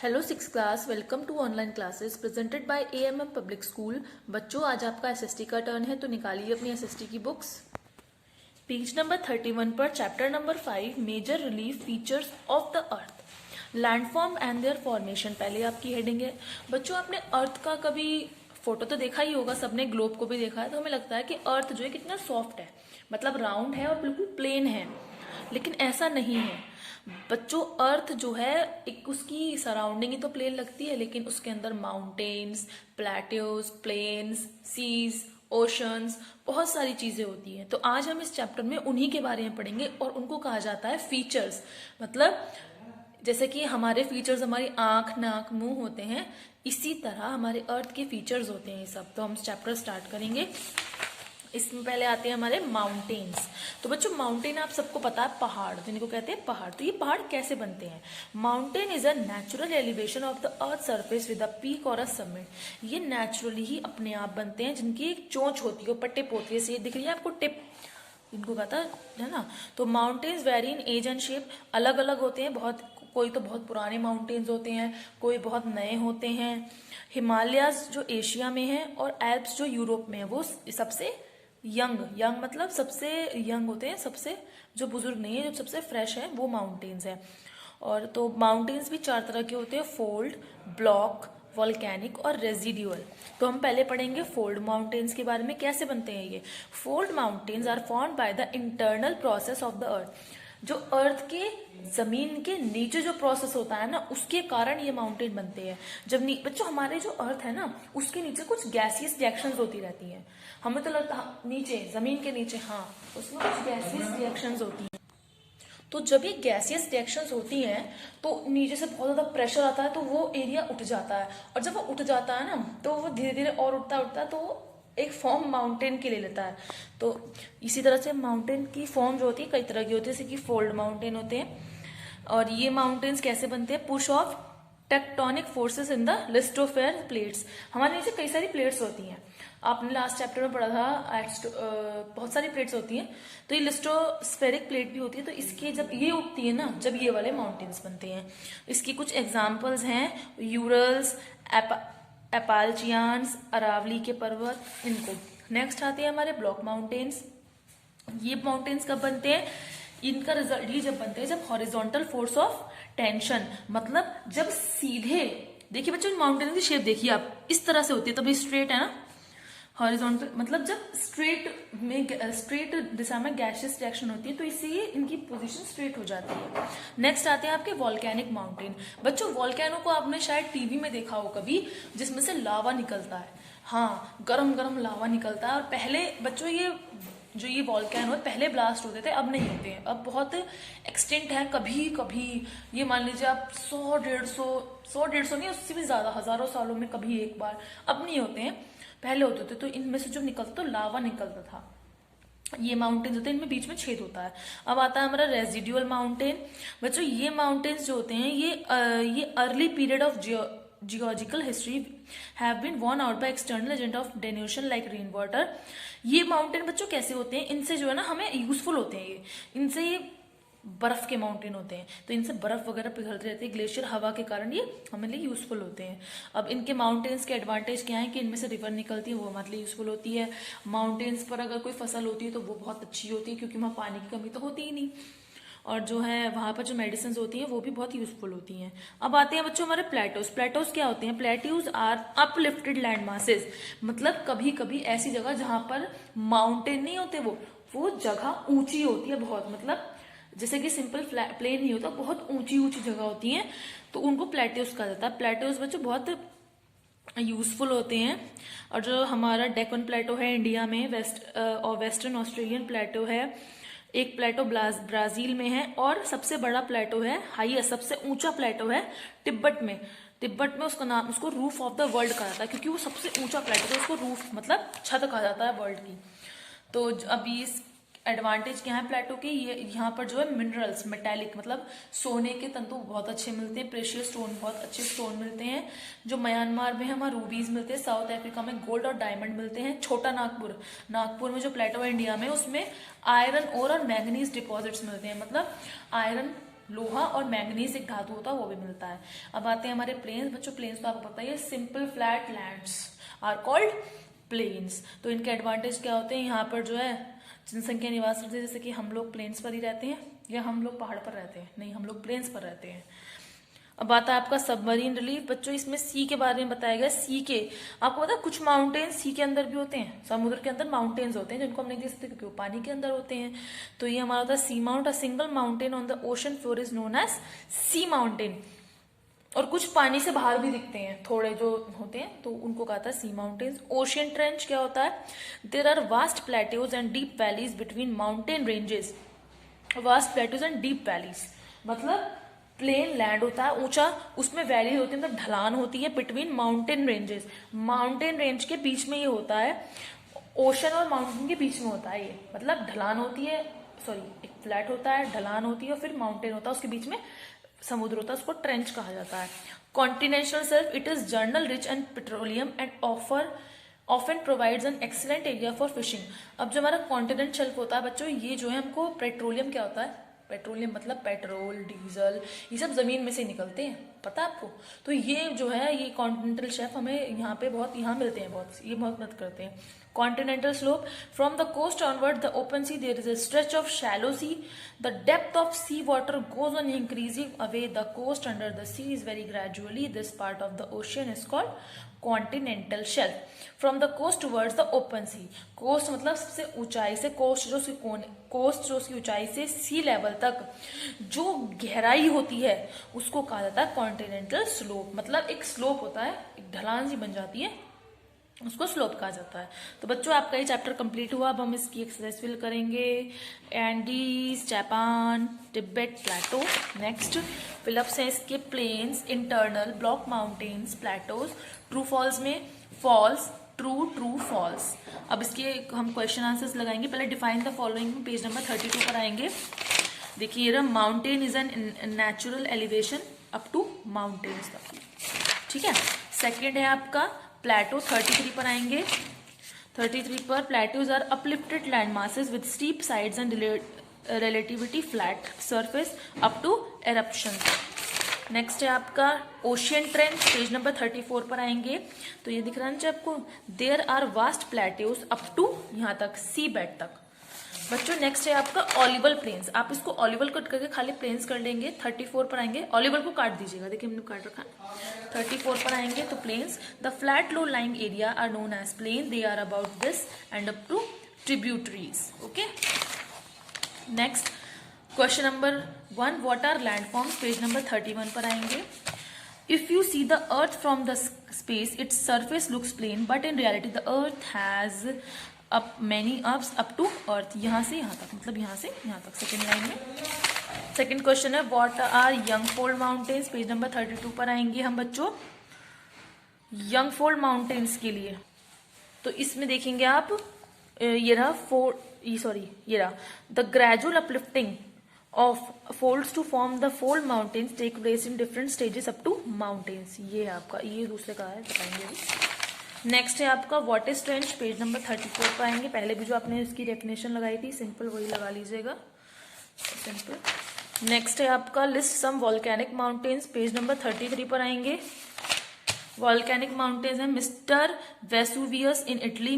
Hello six class, welcome to online classes presented by AMM public school. बच्चों, आज आपका SST का turn है, तो निकालिए अपनी एसएसटी की बुक्स। पेज नंबर 31 पर chapter number 5 major relief features of the earth, landform and their formation, पहले आपकी हेडिंग है। बच्चों, आपने अर्थ का कभी फोटो तो देखा ही होगा, सबने ग्लोब को भी देखा है, तो हमें लगता है कि अर्थ जो है कितना सॉफ्ट है, मतलब राउंड है और बिल्कुल प्लेन है, लेकिन ऐसा नहीं है बच्चों। अर्थ जो है एक उसकी सराउंडिंग ही तो प्लेन लगती है, लेकिन उसके अंदर mountains, plateaus, plains, seas, oceans, बहुत सारी चीजें होती हैं। तो आज हम इस चैप्टर में उन्हीं के बारे में पढ़ेंगे और उनको कहा जाता है फीचर्स। मतलब जैसे कि हमारे फीचर्स हमारी आंख, नाक, मुंह होते हैं, इसी तरह हमारे अर्थ के फीचर्स होते हैं ये सब। तो हम चैप्टर स्टार्ट करेंगे। इसमें पहले आते हैं हमारे माउंटेन्स। तो बच्चों, माउंटेन आप सबको पता है, पहाड़ जिनको कहते हैं पहाड़। तो ये पहाड़ कैसे बनते हैं? Mountain is a natural elevation of the earth surface with a peak और अ समिट। ये नेचुरली ही अपने आप बनते हैं, जिनकी एक चोंच होती है, ऊपर टिप होती है, से दिख रही है आपको टिप, इनको कहता है ना। तो mountains vary in age and shape, अलग अलग होते हैं बहुत। कोई तो बहुत पुराने माउंटेन्स होते हैं, कोई बहुत नए होते हैं। हिमालयाज जो एशिया में है और एल्प्स जो यूरोप में है, वो सबसे यंग मतलब सबसे यंग होते हैं, सबसे जो बुजुर्ग नहीं है, जो सबसे फ्रेश है, वो माउंटेन्स है। और तो माउंटेन्स भी चार तरह के होते हैं, फोल्ड, ब्लॉक, वॉल्केनिक और रेजिडुअल। तो हम पहले पढ़ेंगे फोल्ड माउंटेन्स के बारे में, कैसे बनते हैं ये। Fold mountains are formed by the internal process of the earth. जो अर्थ के जमीन के नीचे जो प्रोसेस होता है ना, उसके कारण ये माउंटेन बनते हैं। जब बच्चों, हमारे जो अर्थ है ना, उसके नीचे कुछ गैसियस रिएक्शंस होती रहती हैं। हमें तो लगता है नीचे, जमीन के नीचे, हाँ, उसमें कुछ गैसियस रिएक्शंस होती हैं। तो जब ये गैसियस रिएक्शंस होती हैं, तो नीचे से बहुत ज्यादा प्रेशर आता है, तो वो एरिया उठ जाता है। और जब वो उठ जाता है ना, तो वो धीरे धीरे और उठता है, तो वो एक फॉर्म माउंटेन की ले लेता है। तो इसी तरह से माउंटेन की फॉर्म जो होती है कई तरह की होती है, जैसे कि फोल्ड माउंटेन होते हैं। और ये माउंटेन्स कैसे बनते हैं? Push of tectonic forces in the lithosphere plates. हमारे नीचे कई सारी प्लेट्स होती हैं, आपने लास्ट चैप्टर में पढ़ा था, बहुत सारी प्लेट्स होती हैं। तो ये लिस्टोस्फेरिक प्लेट भी होती है। तो इसके जब ये उठती है ना, जब ये वाले माउंटेन्स बनते हैं। इसकी कुछ एग्जाम्पल्स हैं, यूरल्स, एपाल्चियान्स, अरावली के पर्वत, इनको। नेक्स्ट आते हैं हमारे ब्लॉक माउंटेन्स। ये माउंटेन्स कब बनते हैं? इनका रिजल्ट ये जब बनते हैं जब हॉरिजॉन्टल फोर्स ऑफ टेंशन, मतलब जब सीधे, देखिए बच्चों, माउंटेन की शेप देखिए आप, इस तरह से होती है, तभी स्ट्रेट है ना। हॉरिजॉन्टल मतलब जब स्ट्रेट दिशा में गैसियस रिएक्शन होती है, तो इससे इनकी पोजीशन स्ट्रेट हो जाती है। नेक्स्ट आते हैं आपके वॉल्केनिक माउंटेन। बच्चों, वॉल्केनो को आपने शायद टीवी में देखा हो कभी, जिसमें से लावा निकलता है। हाँ, गरम गरम लावा निकलता है। और पहले बच्चों, ये जो ये वॉल्केनो है, पहले ब्लास्ट होते थे, अब नहीं होते हैं, अब बहुत एक्सटेंट है। कभी कभी ये मान लीजिए आप 100-150 नहीं, उससे भी ज्यादा, हजारों सालों में कभी एक बार, अब नहीं होते हैं, पहले होते थे। तो इनमें से जो निकलता तो लावा निकलता था। ये माउंटेन्स होते हैं, इनमें बीच में छेद होता है। अब आता है हमारा रेजिडुअल माउंटेन। बच्चों, ये माउंटेन्स जो होते हैं, ये early period of geological history have been worn out by external agent of denudation like rain water। ये माउंटेन बच्चों कैसे होते हैं? इनसे जो है ना, हमें यूजफुल होते हैं इनसे ये बर्फ के माउंटेन होते हैं, तो इनसे बर्फ वगैरह पिघलते रहते हैं, ग्लेशियर हवा के कारण ये हमारे लिए यूजफुल होते हैं। अब इनके माउंटेन्स के एडवांटेज क्या है कि इनमें से रिवर निकलती है, वो हमारे लिए यूजफुल होती है। माउंटेन्स पर अगर कोई फसल होती है तो वो बहुत अच्छी होती है, क्योंकि वहाँ पानी की कमी तो होती ही नहीं। और जो है वहां पर जो मेडिसिन होती हैं वो भी बहुत यूजफुल होती हैं। अब आते हैं बच्चों हमारे प्लेटोज। प्लेटोज क्या होते हैं? Plateaus are uplifted land masses, मतलब कभी कभी ऐसी जगह जहां पर माउंटेन नहीं होते, वो जगह ऊंची होती है बहुत, मतलब जैसे कि सिंपल प्लेन नहीं होता, बहुत ऊंची ऊंची जगह होती है, तो उनको प्लेट्यूज कहा जाता है। प्लेट्यूज बच्चों बहुत यूजफुल होते हैं। और जो हमारा डेक्कन प्लेटो है इंडिया में, वेस्टर्न ऑस्ट्रेलियन प्लेटो है, एक प्लेटो ब्राजील में है, और सबसे बड़ा प्लेटो है, हाईएस्ट सबसे ऊंचा प्लेटो है तिब्बत में। तिब्बत में उसको रूफ ऑफ द वर्ल्ड कहा जाता है, क्योंकि वो सबसे ऊंचा प्लेटो है, उसको रूफ मतलब छत कहा जाता है वर्ल्ड की। तो अभी इस एडवांटेज क्या है प्लेटो के? ये यहाँ पर जो है मिनरल्स, मेटेलिक मतलब सोने के तंतु बहुत अच्छे मिलते हैं, प्रेशियस स्टोन बहुत अच्छे स्टोन मिलते हैं। जो म्यांमार में है वहाँ रूबीज मिलते हैं, साउथ अफ्रीका में गोल्ड और डायमंड मिलते हैं। छोटा नागपुर में जो प्लेटो है इंडिया में, उसमें आयरन ओर और मैंगनीज डिपॉजिट्स मिलते हैं, मतलब आयरन लोहा और मैंगनीज एक धातु होता है वो भी मिलता है। अब आते हैं हमारे प्लेन्स। बच्चों प्लेन्स तो आपको पता ही है, simple flat lands are called plains. तो इनके एडवांटेज क्या होते हैं, यहाँ पर जो है जनसंख्या निवास करते हैं, जैसे कि हम लोग प्लेन्स पर ही रहते हैं या हम लोग पहाड़ पर रहते हैं, नहीं हम लोग प्लेन्स पर रहते हैं। अब आता है आपका सबमरीन रिलीफ। बच्चों इसमें सी के बारे में बताया गया। सी के आपको पता है कुछ माउंटेन्स सी के अंदर भी होते हैं, समुद्र के अंदर माउंटेन्स होते हैं जिनको हम नहीं देख सकते क्योंकि वो पानी के अंदर होते हैं। तो ये हमारा होता है sea mount. A single mountain on the ocean floor is known as sea mountain. और कुछ पानी से बाहर भी दिखते हैं थोड़े जो होते हैं, तो उनको कहता है सी माउंटेन्स। ओशियन ट्रेंच क्या होता है, there are vast plateaus and deep valleys between mountain ranges. Vast plateaus and deep valleys मतलब प्लेन लैंड होता है ऊंचा, उसमें वैली होती है मतलब ढलान होती है between mountain ranges. Mountain range के बीच में ये होता है, ओशन और माउंटेन के बीच में होता है ये, मतलब ढलान होती है, सॉरी एक फ्लैट होता है, ढलान होती है और फिर माउंटेन होता है, उसके बीच में समुद्र होता है, उसको ट्रेंच कहा जाता है। Continental shelf, it is journal rich and petroleum and often provides an excellent area for fishing. अब जो हमारा कॉन्टिनेंट शेल्फ होता है बच्चों, ये जो है हमको पेट्रोलियम क्या होता है, पेट्रोलियम मतलब पेट्रोल डीजल ये सब जमीन में से निकलते हैं, पता है आपको। तो ये जो है ये कॉन्टिनेंटल शेल्फ हमें यहाँ पे बहुत यहाँ मिलते हैं, बहुत ये बहुत मदद करते हैं। Continental slope, from the coast onward the open sea there is a stretch of shallow sea, the depth of sea water goes on increasing away the coast under the sea is very gradually, this part of the ocean is called continental shelf. From the coast towards the open sea, coast मतलब सबसे ऊंचाई से, coast जो उसकी ऊंचाई से सी level तक जो गहराई होती है उसको कहा जाता है कॉन्टिनेंटल स्लोप। मतलब एक स्लोप होता है, एक ढलान सी बन जाती है, उसको स्लोप कहा जाता है। तो बच्चों आपका ये चैप्टर कंप्लीट हुआ। अब हम इसकी एक्सरसाइज फिल करेंगे। Andes, Japan, Tibet, plateau. Next fill ups हैं इसके plains, internal, block mountains, plateaus, true false में फॉल्स, ट्रू ट्रू फॉल्स। अब इसके हम क्वेश्चन आंसर्स लगाएंगे। पहले define the following, page number 32 पर आएंगे। देखिए ये mountain is an natural elevation up to mountains तक, ठीक है। सेकेंड है आपका प्लेटो, 33 पर आएंगे। 33 पर plateaus are uplifted land masses with steep sides and relativity flat surface up to eruption. Next है आपका ओशियन ट्रेंच, पेज नंबर 34 पर आएंगे। तो ये दिख रहा है आपको, there are vast plateaus up to यहाँ तक सी बेड तक। बच्चों नेक्स्ट है आपका ऑलिवल प्लेन्स। आप इसको ऑलिवल कट करके खाली प्लेन्स कर लेंगे। 34 पर आएंगे, ऑलिवल को काट दीजिएगा, देखिए हमने काट रखा। 34 पर आएंगे तो plains, the flat low lying area are known as plain, they are about this and up to tributaries. Okay, next question number 1, what are landforms, page number 31 पर आएंगे। If you see the earth from the space, its surface looks plain, but in reality the earth has up many ups up to earth। यहाँ से यहाँ तक, मतलब यहाँ से यहाँ तक। सेकेंड लाइन में सेकेंड क्वेश्चन है, what are young fold mountains, page number 32 पर आएंगे हम बच्चों। यंग फोल्ड माउंटेन्स के लिए तो इसमें देखेंगे आप, ये रहा the gradual uplifting of folds to form the fold mountains take place in different stages up to mountains। ये है आपका, ये दूसरे का है, बताएंगे अभी। नेक्स्ट है आपका what is trench, page number 34 पर आएंगे। पहले भी जो आपने इसकी डेफिनेशन लगाई थी सिंपल, वही लगा लीजिएगा, सिंपल। नेक्स्ट है आपका list some volcanic mountains, page number 33 पर आएंगे। वॉल्केनिक माउंटेन्स है mister Vesuvius in Italy,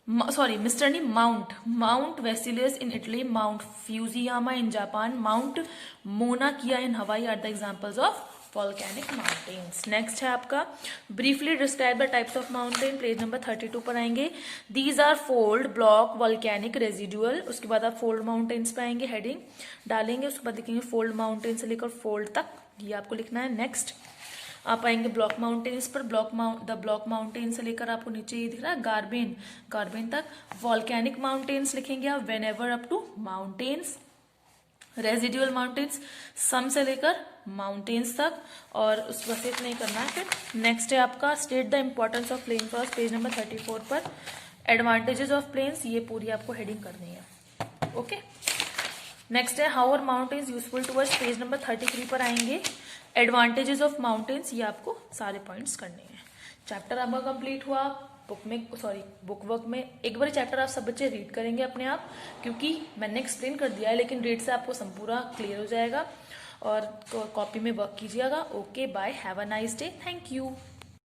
Mount वेसिलियस in Italy, Mount Fujiyama in Japan, Mount Mauna Kea in Hawaii are the examples of volcanic mountains. Next है आपका briefly describe the types of mountain, page number 32 पर आएंगे। These are fold, block, volcanic, residual. उसके बाद आप fold mountains पे आएंगे, heading डालेंगे, उसके बाद लिखेंगे फोल्ड माउंटेन से लेकर फोल्ड तक, ये आपको लिखना है। नेक्स्ट आप आएंगे ब्लॉक माउंटेन्स पर, द ब्लॉक माउंटेन से लेकर आपको नीचे ये दिख रहा है गार्बेन तक। वॉल्केनिक माउंटेन्स लिखेंगे आप whenever up to mountains. Residual mountains सम से लेकर माउंटेन्स तक, और उसको बस नहीं करना है फिर। नेक्स्ट है आपका state the importance of plain cross, page number 34 पर। एडवांटेजेस ऑफ प्लेन्स, ये पूरी आपको हेडिंग करनी है। ओके, नेक्स्ट है how are mountains useful to us, page number 33 पर आएंगे। एडवांटेजेस ऑफ माउंटेन्स, ये आपको सारे पॉइंट्स करने हैं। चैप्टर आपका कंप्लीट हुआ। बुक वर्क में एक बार चैप्टर आप सब बच्चे रीड करेंगे अपने आप, क्योंकि मैंने एक्सप्लेन कर दिया है, लेकिन रीड से आपको संपूरा क्लियर हो जाएगा। और कॉपी में वर्क कीजिएगा। Okay bye, have a nice day, thank you.